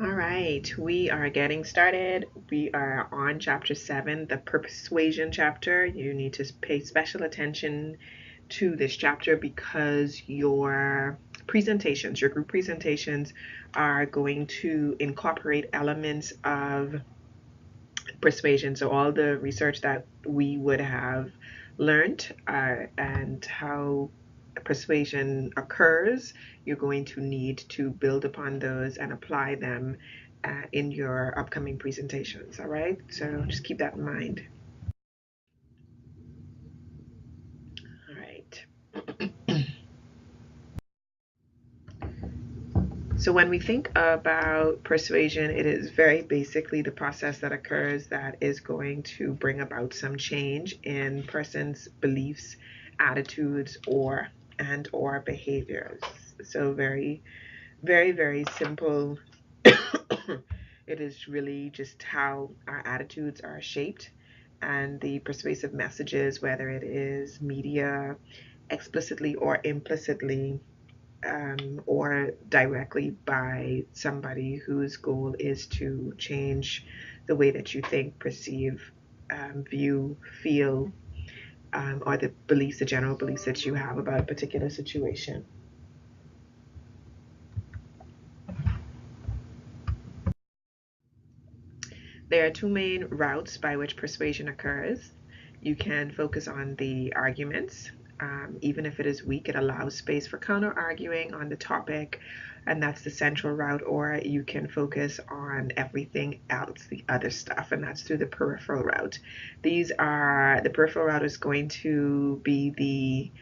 All right, we are getting started. We are on chapter 7, the Persuasion chapter. You need to pay special attention to this chapter because your presentations, your group presentations, are going to incorporate elements of persuasion. So, all the research that we would have learned and how persuasion occurs, you're going to need to build upon those and apply them in your upcoming presentations. All right, so just keep that in mind. All right. So when we think about persuasion, it is very basically the process that occurs that is going to bring about some change in person's beliefs, attitudes, or behaviors. So very simple. It is really just how our attitudes are shaped and the persuasive messages, whether it is media, explicitly or implicitly, or directly by somebody whose goal is to change the way that you think, perceive, view, feel, or the beliefs, the general beliefs that you have about a particular situation. There are two main routes by which persuasion occurs. You can focus on the arguments. Even if it is weak, it allows space for counter arguing on the topic, and that's the central route. Or you can focus on everything else, the other stuff, and that's through the peripheral route. The peripheral route is going to be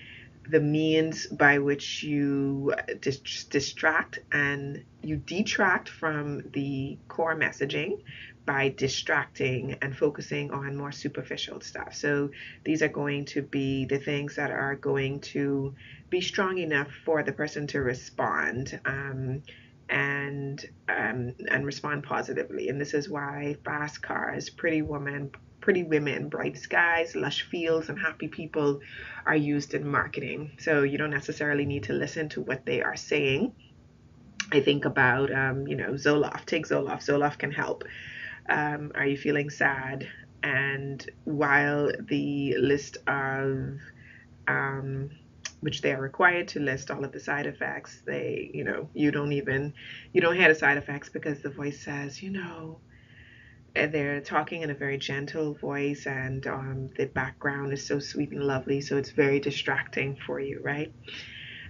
the means by which you distract and you detract from the core messaging by distracting and focusing on more superficial stuff. So these are going to be the things that are going to be strong enough for the person to respond, and respond positively. And this is why fast cars, pretty women, bright skies, lush fields, and happy people are used in marketing. So you don't necessarily need to listen to what they are saying. I think about, Zoloft. Take Zoloft. Zoloft can help. Are you feeling sad? And while the list of, um, which they are required to list all of the side effects, you don't hear the side effects because the voice says, and they're talking in a very gentle voice, and the background is so sweet and lovely, so it's very distracting for you, right?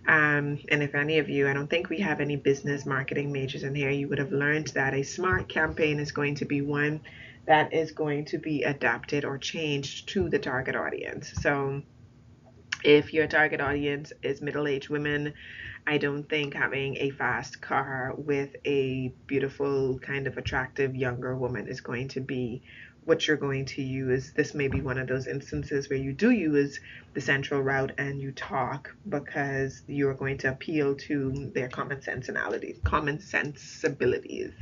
And if any of you, I don't think we have any business marketing majors in here, you would have learned that a smart campaign is going to be one that is going to be adapted or changed to the target audience. So if your target audience is middle-aged women, I don't think having a fast car with a beautiful, kind of attractive younger woman is going to be what you're going to use. This may be one of those instances where you do use the central route and you talk because you're going to appeal to their common sensibilities.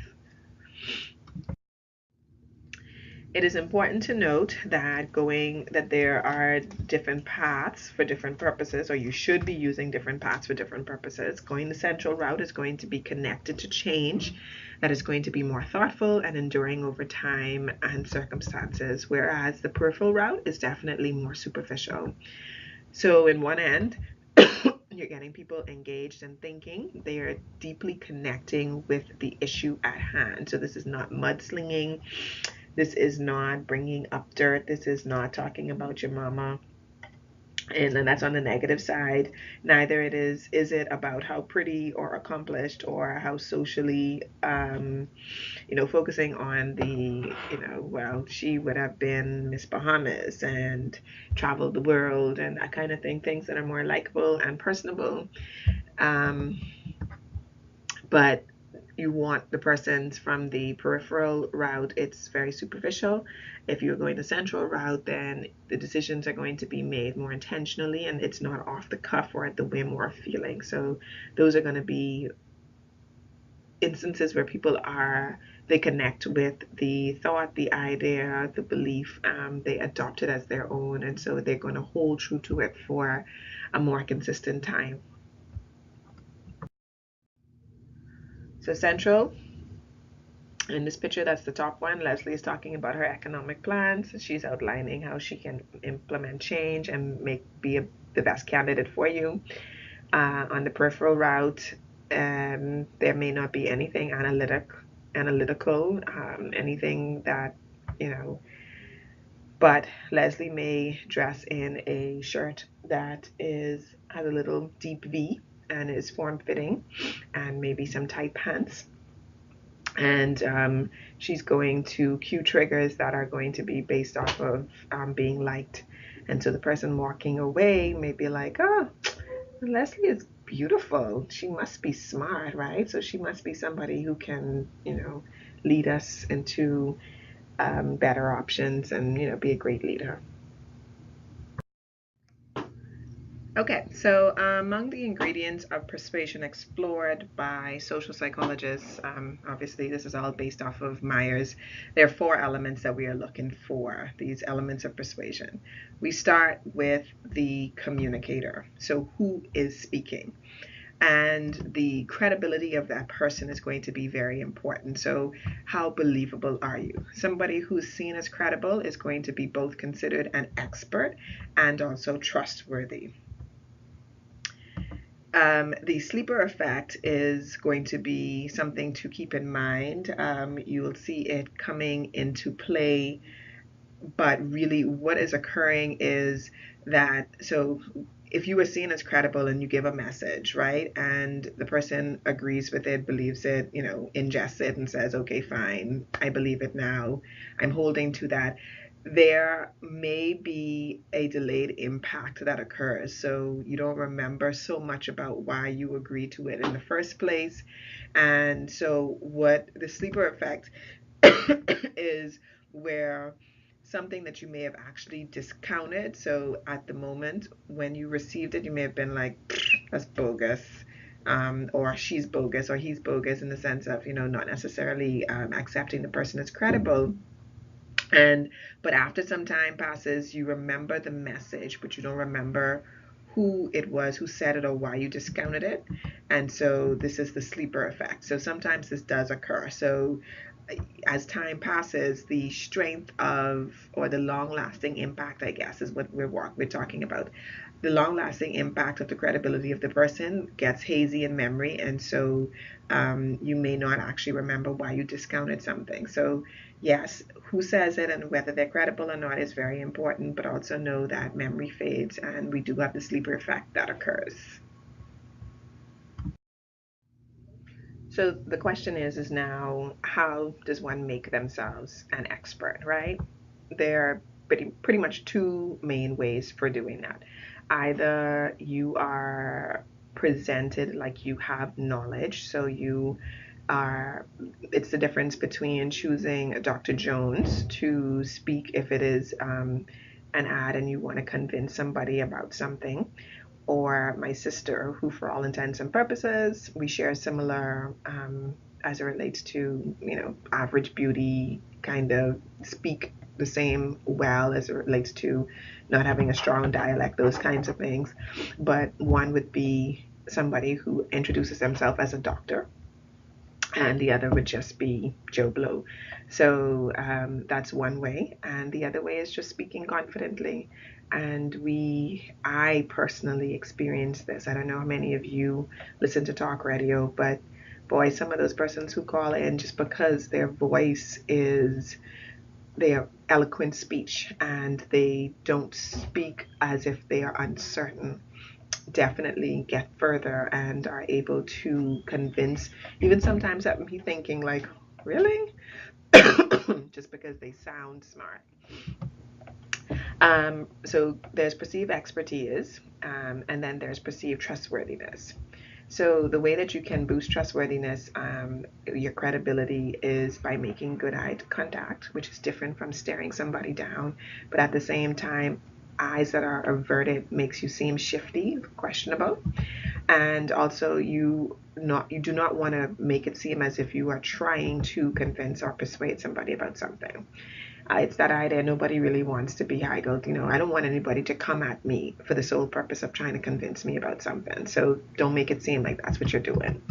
It is important to note that there are different paths for different purposes, or you should be using different paths for different purposes. Going the central route is going to be connected to change, that is going to be more thoughtful and enduring over time and circumstances, whereas the peripheral route is definitely more superficial. So in one end, you're getting people engaged and thinking. They are deeply connecting with the issue at hand. So this is not mudslinging. This is not bringing up dirt. This is not talking about your mama. And then that's on the negative side. Neither is it about how pretty or accomplished or how socially, focusing on the, well, she would have been Miss Bahamas and traveled the world and that kind of thing, things that are more likable and personable. Um, but you want the persons from the peripheral route, it's very superficial. If you're going the central route, then the decisions are going to be made more intentionally and it's not off the cuff or at the whim or feeling. So those are going to be instances where they connect with the thought, the idea, the belief, they adopt it as their own, and so they're going to hold true to it for a more consistent time. So central, In this picture, that's the top one. Leslie is talking about her economic plans. She's outlining how she can implement change and the best candidate for you. On the peripheral route, there may not be anything analytical, anything that, you know, but Leslie may dress in a shirt that has a little deep V and is form fitting, and maybe some tight pants. And she's going to cue triggers that are going to be based off of being liked. And so the person walking away may be like, oh, Leslie is beautiful. She must be smart, right? So she must be somebody who can, lead us into better options and, be a great leader. Okay, so among the ingredients of persuasion explored by social psychologists, obviously this is all based off of Myers, there are 4 elements that we are looking for, these elements of persuasion. We start with the communicator, so who is speaking? And the credibility of that person is going to be very important. So how believable are you? Somebody who's seen as credible is going to be both considered an expert and also trustworthy. The sleeper effect is going to be something to keep in mind. You will see it coming into play, but really what is occurring is that, so if you were seen as credible and you give a message, right, and the person agrees with it, believes it, ingests it and says, okay, fine, I believe it now, I'm holding to that, there may be a delayed impact that occurs. So you don't remember so much about why you agreed to it in the first place. And so what the sleeper effect is, where something that you may have actually discounted. So at the moment when you received it, you may have been like, that's bogus. Or she's bogus or he's bogus, in the sense of, not necessarily accepting the person as credible. But after some time passes, you remember the message, but you don't remember who it was who said it or why you discounted it. And so this is the sleeper effect. So sometimes this does occur. So as time passes, the strength of, or the long-lasting impact, I guess, is what we're talking about. The long-lasting impact of the credibility of the person gets hazy in memory, and so you may not actually remember why you discounted something. So yes, who says it and whether they're credible or not is very important, but also know that memory fades, and we do have the sleeper effect that occurs. So the question is now, how does one make themselves an expert, right? There are pretty much 2 main ways for doing that. Either you are presented like you have knowledge, so it's the difference between choosing Dr. Jones to speak if it is an ad and you want to convince somebody about something, or my sister, who, for all intents and purposes, we share similar, as it relates to, average beauty, kind of speak the same well as it relates to not having a strong dialect, those kinds of things. But one would be somebody who introduces themselves as a doctor, and the other would just be Joe Blow. So that's one way, and the other way is just speaking confidently. And I personally experienced this. I don't know how many of you listen to talk radio, but boy, some of those persons who call in just because their voice is their eloquent speech and they don't speak as if they are uncertain, definitely get further and are able to convince, even sometimes at me thinking like, really? Just because they sound smart. So there's perceived expertise, and then there's perceived trustworthiness. So the way that you can boost trustworthiness, your credibility, is by making good eye contact, which is different from staring somebody down. But at the same time, eyes that are averted makes you seem shifty, questionable. And also you do not want to make it seem as if you are trying to convince or persuade somebody about something. It's that idea, nobody really wants to be haggled. I don't want anybody to come at me for the sole purpose of trying to convince me about something. So don't make it seem like that's what you're doing.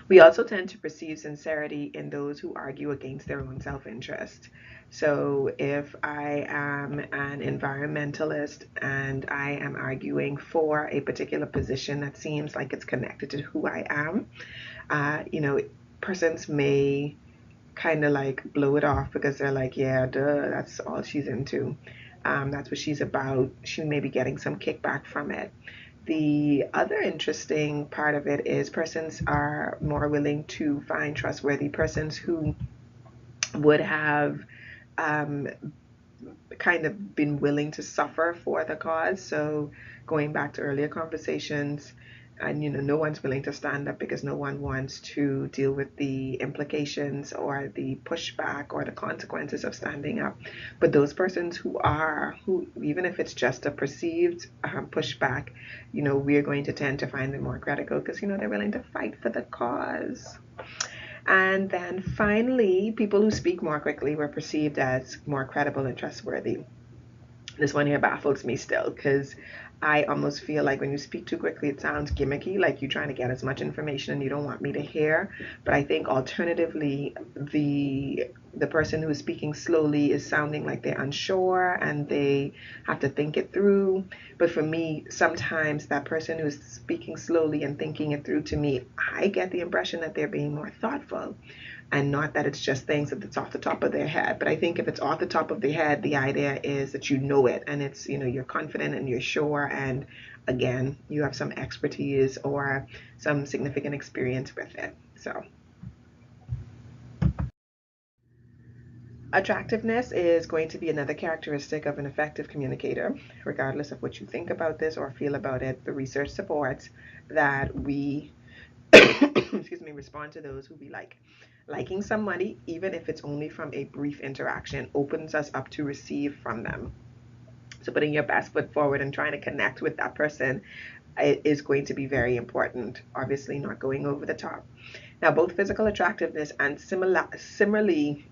We also tend to perceive sincerity in those who argue against their own self interest. So, if I am an environmentalist and I am arguing for a particular position that seems like it's connected to who I am, you know, persons may kind of like blow it off because they're like, yeah, duh, that's all she's into. That's what she's about. She may be getting some kickback from it. The other interesting part of it is persons are more willing to find trustworthy persons who would have um, kind of been willing to suffer for the cause. So going back to earlier conversations, and no one's willing to stand up because no one wants to deal with the implications or the pushback or the consequences of standing up. But those persons who even if it's just a perceived pushback, we're going to tend to find them more critical because they're willing to fight for the cause. And then finally, people who speak more quickly were perceived as more credible and trustworthy. This one here baffles me still because I almost feel like when you speak too quickly, it sounds gimmicky, like you're trying to get as much information and you don't want me to hear. But I think alternatively, the person who is speaking slowly is sounding like they're unsure and they have to think it through. But for me, sometimes that person who's speaking slowly and thinking it through, to me, I get the impression that they're being more thoughtful and not that it's just things that's off the top of their head. But I think if it's off the top of their head, the idea is that you know it and it's, you're confident and you're sure. And again, you have some expertise or some significant experience with it. So attractiveness is going to be another characteristic of an effective communicator. Regardless of what you think about this or feel about it, the research supports that we excuse me, respond to those who we like. Liking somebody, even if it's only from a brief interaction, opens us up to receive from them. So putting your best foot forward and trying to connect with that person is going to be very important. Obviously, not going over the top. Now, both physical attractiveness and similarities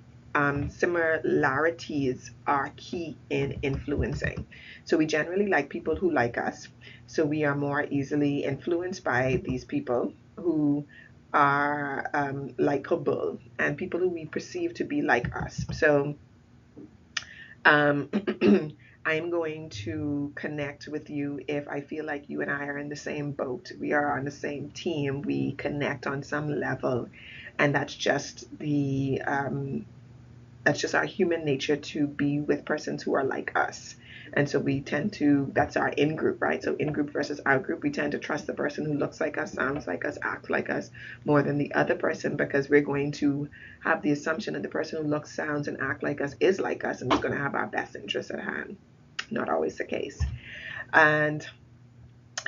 are key in influencing. So we generally like people who like us. So we are more easily influenced by these people who are likable and people who we perceive to be like us. So um, I'm going to connect with you if I feel like you and I are in the same boat. We are on the same team. We connect on some level, and that's just our human nature to be with persons who are like us. And so we tend to, that's our in group, right? So in group versus out group, we tend to trust the person who looks like us, sounds like us, acts like us more than the other person because we're going to have the assumption that the person who looks, sounds, and act like us is like us and is going to have our best interests at hand. Not always the case. And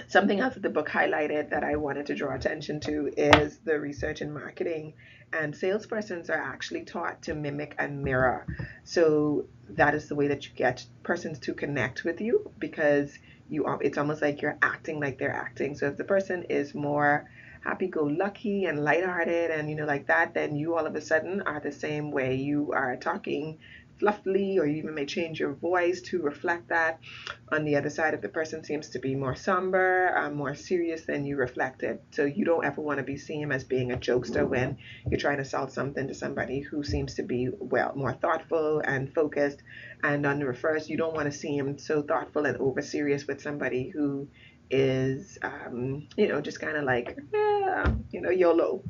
something else that the book highlighted that I wanted to draw attention to is the research in marketing. And salespersons are actually taught to mimic and mirror. So that is the way that you get persons to connect with you because it's almost like you're acting like they're acting. So if the person is more happy-go-lucky and lighthearted and like that, then you all of a sudden are the same way. You are talking fluffily, or you even may change your voice to reflect that. On the other side, if the person seems to be more somber, more serious than you reflected, so you don't ever want to be seen as being a jokester when you're trying to sell something to somebody who seems to be more thoughtful and focused. And on the reverse, you don't want to seem so thoughtful and over serious with somebody who is, just kind of like, YOLO.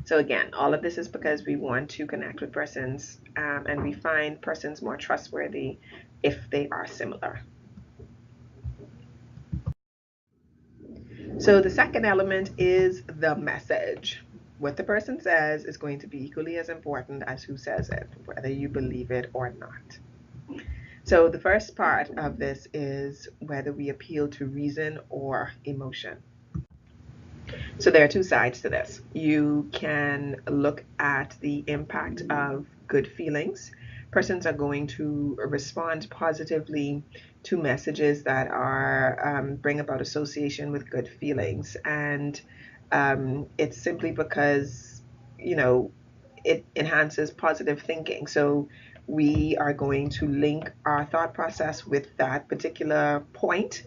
So again, all of this is because we want to connect with persons and we find persons more trustworthy if they are similar. So the second element is the message. What the person says is going to be equally as important as who says it, whether you believe it or not. So the first part of this is whether we appeal to reason or emotion. So there are two sides to this. You can look at the impact of good feelings. Persons are going to respond positively to messages that are bring about association with good feelings, and it's simply because it enhances positive thinking. So we are going to link our thought process with that particular point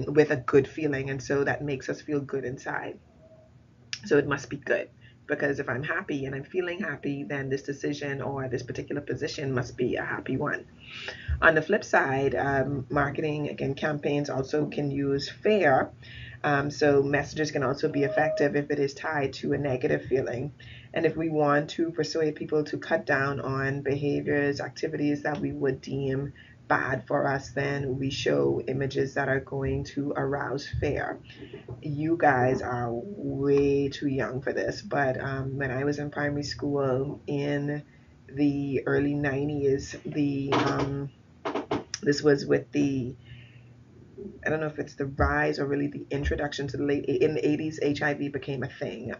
with a good feeling, and so that makes us feel good inside. So it must be good. Because if I'm happy and I'm feeling happy, then this decision or this particular position must be a happy one. On the flip side, marketing, again, campaigns also can use fear. So messages can also be effective if it is tied to a negative feeling. And if we want to persuade people to cut down on behaviors, activities that we would deem bad for us, then we show images that are going to arouse fear. You guys are way too young for this, but when I was in primary school in the early 90s, this was with the, I don't know if it's the rise or really the introduction to the late in the 80s. HIV became a thing.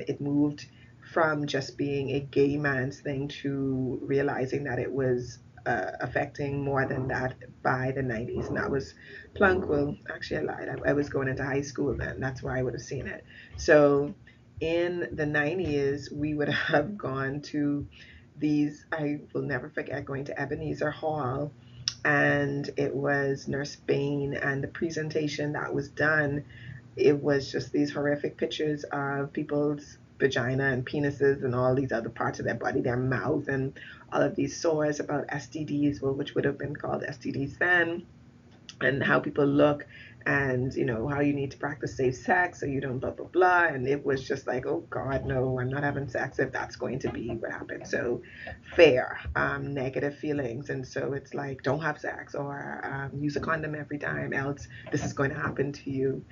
It moved from just being a gay man's thing to realizing that it was affecting more than that by the 90s. And that was plunk. Well, actually, I lied. I was going into high school then. That's where I would have seen it. So in the 90s, we would have gone to these, I will never forget going to Ebenezer Hall, and it was Nurse Bain, and the presentation that was done, it was just these horrific pictures of people's vagina and penises and all these other parts of their body, their mouth, and all of these sores about STDs, well, which would have been called STDs then, and how people look, and how you need to practice safe sex so you don't blah blah blah. And it was just like, oh god, no, I'm not having sex if that's going to be what happens. So fair, negative feelings. And so it's like, don't have sex, or use a condom every time, else this is going to happen to you.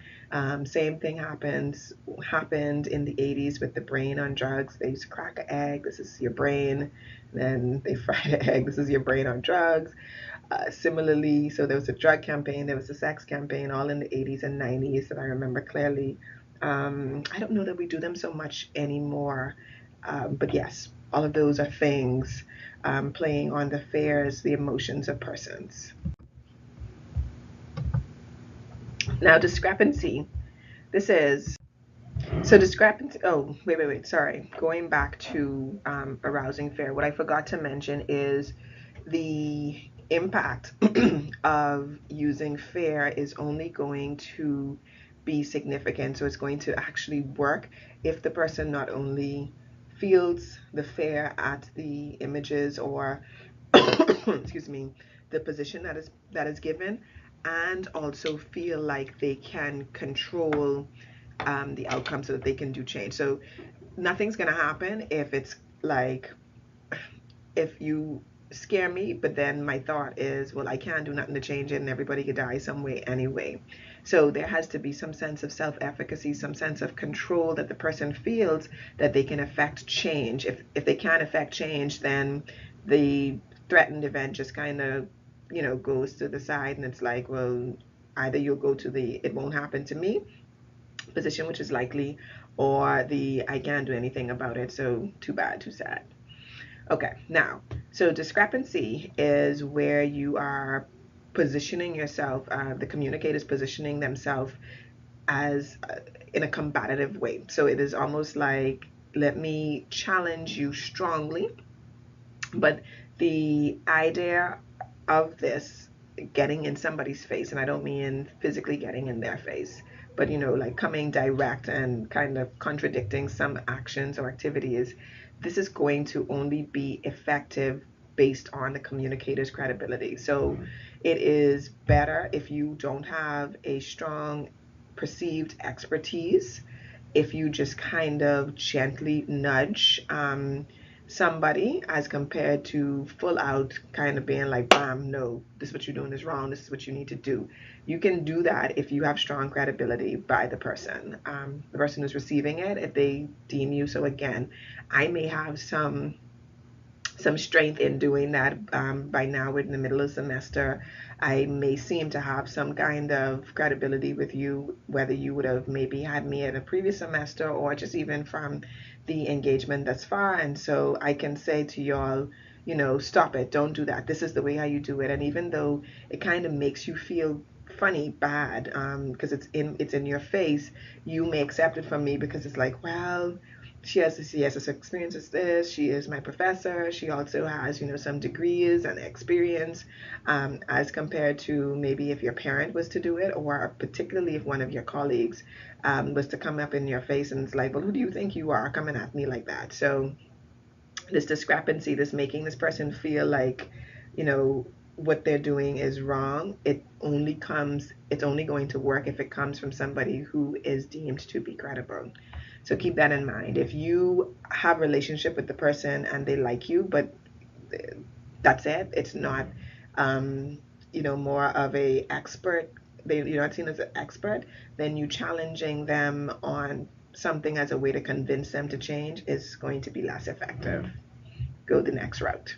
Same thing happened in the 80s with the brain on drugs. They used to crack an egg, this is your brain. Then they fried an egg, this is your brain on drugs. Similarly, so there was a drug campaign, there was a sex campaign, all in the 80s and 90s that I remember clearly. I don't know that we do them so much anymore, but yes, all of those are things playing on the fears, the emotions of persons. Now, discrepancy. This is So discrepancy. Oh, wait. Sorry. Going back to arousing fear. What I forgot to mention is the impact of using fear is only going to be significant. So it's going to actually work if the person not only feels the fear at the images or excuse me, the position that is given, and also feel like they can control the outcome so that they can do change. So nothing's gonna happen if it's like, if you scare me, but then my thought is, well, I can't do nothing to change it and everybody could die some way anyway. So there has to be some sense of self-efficacy, some sense of control that the person feels that they can affect change. If they can't affect change, then the threatened event just kind of, goes to the side, and it's like, well, either you'll go to the it won't happen to me position, which is likely, or the I can't do anything about it, so too bad, too sad. Okay, now, so discrepancy is where you are positioning yourself, the communicator's positioning themselves as in a combative way. So it is almost like, let me challenge you strongly, but the idea of this getting in somebody's face, and I don't mean physically getting in their face, but like coming direct and kind of contradicting some actions or activities, this is going to only be effective based on the communicator's credibility. So it is better if you don't have a strong perceived expertise, if you just kind of gently nudge somebody, as compared to full out kind of being like, bam, no, this is what you're doing is wrong, this is what you need to do. You can do that if you have strong credibility by the person who's receiving it, if they deem you. So again, I may have some strength in doing that. By now, we're in the middle of semester. I may seem to have some kind of credibility with you, whether you would have maybe had me in a previous semester or just even from the engagement thus far. And so I can say to y'all, stop it, don't do that. This is the way how you do it. And even though it kind of makes you feel funny, bad, because it's in your face, you may accept it from me because it's like, well, she has this experience as this. She is my professor. She also has, some degrees and experience, as compared to maybe if your parent was to do it, or particularly if one of your colleagues was to come up in your face and it's like, well, who do you think you are coming at me like that? So this discrepancy, this making this person feel like, you know, what they're doing is wrong, it's only going to work if it comes from somebody who is deemed to be credible. So keep that in mind. If you have a relationship with the person and they like you, but that's it, it's not, more of a expert, you're not seen as an expert, then you challenging them on something as a way to convince them to change is going to be less effective. Go the next route.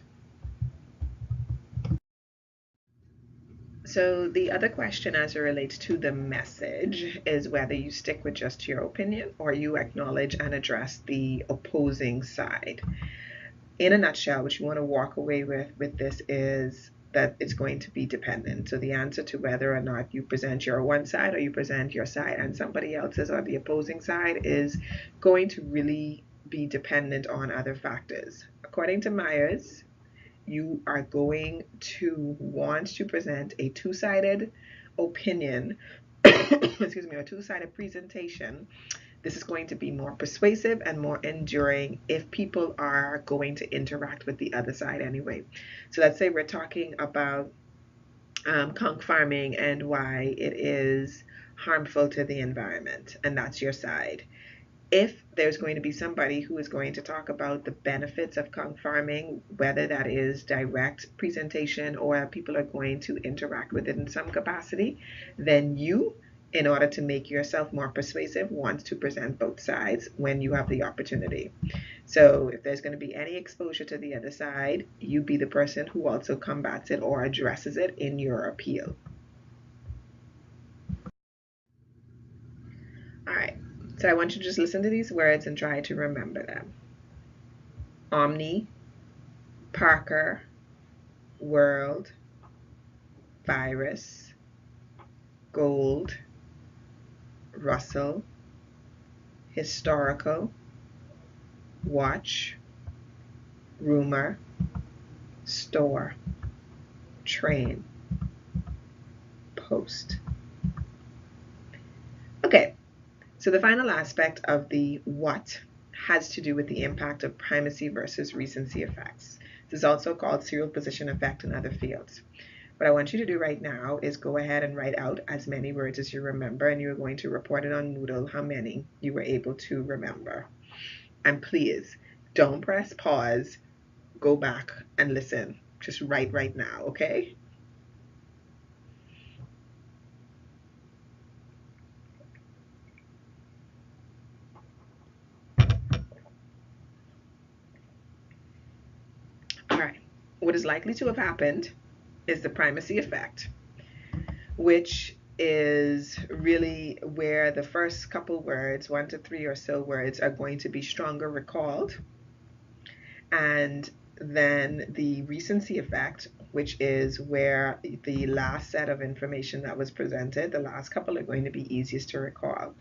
So the other question as it relates to the message is whether you stick with just your opinion or you acknowledge and address the opposing side. In a nutshell, what you want to walk away with this is that it's going to be dependent. So the answer to whether or not you present your one side or you present your side and somebody else's or the opposing side is going to really be dependent on other factors. According to Myers, you are going to want to present a two-sided opinion, excuse me, a two-sided presentation. This is going to be more persuasive and more enduring if people are going to interact with the other side anyway. So let's say we're talking about conch farming and why it is harmful to the environment, and that's your side. If there's going to be somebody who is going to talk about the benefits of conch farming, whether that is direct presentation or people are going to interact with it in some capacity, then you, in order to make yourself more persuasive, want to present both sides when you have the opportunity. So if there's going to be any exposure to the other side, you be the person who also combats it or addresses it in your appeal. All right. So I want you to just listen to these words and try to remember them. Omni, Parker, world, virus, gold, Russell, historical, watch, rumor, store, train, post. Okay, so the final aspect of the what has to do with the impact of primacy versus recency effects. This is also called serial position effect in other fields. What I want you to do right now is go ahead and write out as many words as you remember, and you're going to report it on Moodle how many you were able to remember. And please, don't press pause, go back and listen. Just write right now, okay? All right. What is likely to have happened is the primacy effect, which is really where the first couple words, 1 to 3 or so words, are going to be stronger recalled. And then the recency effect, which is where the last set of information that was presented, the last couple are going to be easiest to recall.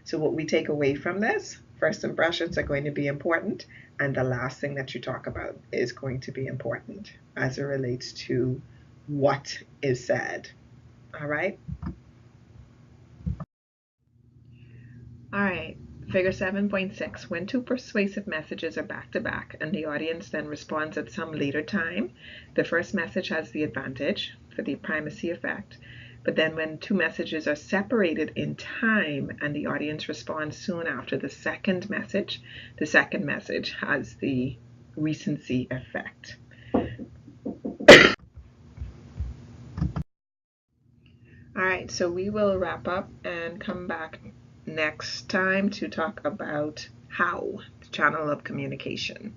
So what we take away from this, first impressions are going to be important, and the last thing that you talk about is going to be important as it relates to what is said. All right? All right. Figure 7.6. When two persuasive messages are back to back and the audience then responds at some later time, the first message has the advantage for the primacy effect. But then when two messages are separated in time and the audience responds soon after the second message has the recency effect. All right, so we will wrap up and come back next time to talk about how, the channel of communication.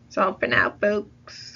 So for now, folks.